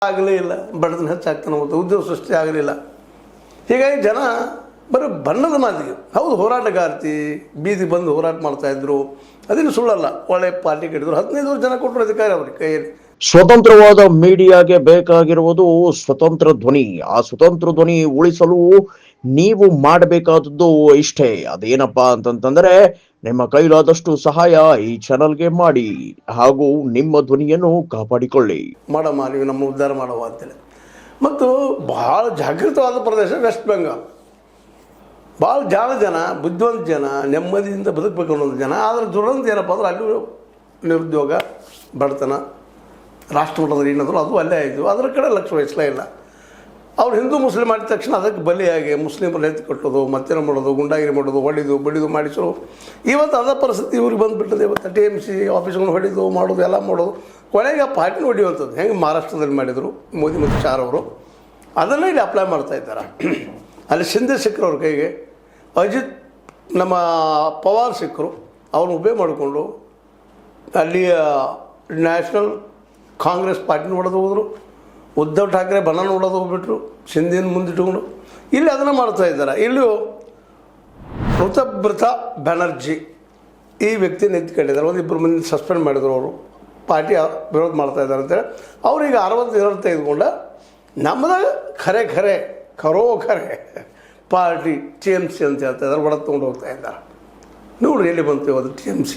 ಆಗಲೇ ಇಲ್ಲ, ಬಡತನ ಹೆಚ್ಚಾಗ್ತಾನೆ ಹೋಗುತ್ತೆ, ಉದ್ಯೋಗ ಸೃಷ್ಟಿ ಆಗಲಿಲ್ಲ. ಹೀಗಾಗಿ ಜನ ಬರೀ ಬಣ್ಣದ ಮಾತಿಗೆ, ಹೌದು ಹೋರಾಟಗಾರ್ತಿ ಬೀದಿ ಬಂದು ಹೋರಾಟ ಮಾಡ್ತಾಯಿದ್ರು, ಅದೇನು ಸುಳ್ಳಲ್ಲ. ಒಳ್ಳೆ ಪಾರ್ಟಿ ಕಟ್ಟಿದ್ರು, 15 ಜನ ಕೊಟ್ಟರು ಅಧಿಕಾರ ಅವ್ರಿಗೆ ಕೈಯಲ್ಲಿ. ಸ್ವತಂತ್ರವಾದ ಮೀಡಿಯಾಗೆ ಬೇಕಾಗಿರುವುದು ಸ್ವತಂತ್ರ ಧ್ವನಿ. ಆ ಸ್ವತಂತ್ರ ಧ್ವನಿ ಉಳಿಸಲು ನೀವು ಮಾಡಬೇಕಾದದ್ದು ಇಷ್ಟೇ. ಅದೇನಪ್ಪಾ ಅಂತಂತಂದ್ರೆ ನಿಮ್ಮ ಕೈಲಾದಷ್ಟು ಸಹಾಯ ಈ ಚಾನಲ್ಗೆ ಮಾಡಿ ಹಾಗೂ ನಿಮ್ಮ ಧ್ವನಿಯನ್ನು ಕಾಪಾಡಿಕೊಳ್ಳಿ. ಮಾಡಮ್ಮ, ನೀವು ನಮ್ಮ ಉದ್ಧಾರ ಮಾಡುವ ಅಂತೇಳಿ. ಮತ್ತು ಭಾಳ ಜಾಗೃತವಾದ ಪ್ರದೇಶ ವೆಸ್ಟ್ ಬೆಂಗಾಲ್. ಭಾಳ ಜನ ಬುದ್ಧಿವಂತ ಜನ, ನೆಮ್ಮದಿಯಿಂದ ಬದುಕಬೇಕು ಅನ್ನೋದು ಜನ. ಆದರೆ ದುರಂತ ಏನಪ್ಪ ಅಂದ್ರೆ ಅಲ್ಲಿ ನಿರುದ್ಯೋಗ, ಬಡತನ, ರಾಷ್ಟ್ರಮಟ್ಟದಲ್ಲಿ ಏನಾದರೂ ಅದು ಅಲ್ಲೇ ಆಯಿತು. ಅದರ ಕಡೆ ಲಕ್ಷ್ಯ ವಹಿಸಲೇ ಇಲ್ಲ. ಅವ್ರು ಹಿಂದೂ ಮುಸ್ಲಿಂ ಮಾಡಿದ ತಕ್ಷಣ ಅದಕ್ಕೆ ಬಲಿಯಾಗಿ ಮುಸ್ಲಿಮರು ಎತ್ತಿ ಕಟ್ಟೋದು, ಮತ್ತೇನು ಮಾಡೋದು, ಗುಂಡಾಗಿರಿ ಮಾಡೋದು, ಹೊಡಿದು ಬಡಿದು ಮಾಡಿಸೋರು. ಇವತ್ತು ಅದೇ ಪರಿಸ್ಥಿತಿ ಇವ್ರಿಗೆ ಬಂದುಬಿಟ್ಟದೆ. ಇವತ್ತು TMC ಆಫೀಸ್ಗಳು ಹೊಡಿದು ಮಾಡೋದು, ಎಲ್ಲ ಮಾಡೋದು, ಕೊನೆಗೆ ಆ ಪಾರ್ಟಿನ ಹೊಡಿಯುವಂಥದ್ದು. ಹೆಂಗೆ ಮಹಾರಾಷ್ಟ್ರದಲ್ಲಿ ಮಾಡಿದರು ಮೋದಿ ಮತ್ತು ಶಾ ಅವರು, ಅದನ್ನು ಇಲ್ಲಿ ಅಪ್ಲೈ ಮಾಡ್ತಾಯಿದ್ದಾರೆ. ಅಲ್ಲಿ ಶಿಂದೆ ಸಿಕ್ಕರು ಅವ್ರ ಕೈಗೆ, ಅಜಿತ್ ನಮ್ಮ ಪವಾರ್ ಸಿಕ್ಕರು, ಅವ್ರನ್ನ ಉಪಯೋಗ ಮಾಡಿಕೊಂಡು ಅಲ್ಲಿಯ ನ್ಯಾಷನಲ್ ಕಾಂಗ್ರೆಸ್ ಪಾರ್ಟಿನ ಹೊಡೆದು ಹೋದರು. ಉದ್ಧವ್ ಠಾಕ್ರೆ ಬನಾನ ಹೊಡೆದು ಹೋಗ್ಬಿಟ್ರು, ಶಿಂದೆನ ಮುಂದಿಟ್ಟುಕೊಂಡು. ಇಲ್ಲಿ ಅದನ್ನು ಮಾಡ್ತಾಯಿದ್ದಾರೆ. ಇಲ್ಲೂ ಋತಬ್ರತ ಬ್ಯಾನರ್ಜಿ ಈ ವ್ಯಕ್ತಿನ ಎತ್ಕೊಂಡಿದ್ದಾರೆ. ಒಂದಿಬ್ಬರು ಮಂದಿ ಸಸ್ಪೆಂಡ್ ಮಾಡಿದ್ರು, ಅವರು ಪಾರ್ಟಿ ವಿರೋಧ ಮಾಡ್ತಾಯಿದ್ದಾರೆ ಅಂತೇಳಿ. ಅವ್ರಿಗೆ 60 ತೆಗೆದುಕೊಂಡ ನಮ್ಮದಾಗ ಖರೆ ಪಾರ್ಟಿ TMC ಅಂತ ಹೇಳ್ತಾ ಇದ್ದಾರೆ, ಹೊಡೆದು ತೊಗೊಂಡು ಹೋಗ್ತಾ ಇದ್ದಾರೆ. ನೋಡ್ರಿ ಎಲ್ಲಿ ಬಂತು ಅದು TMC.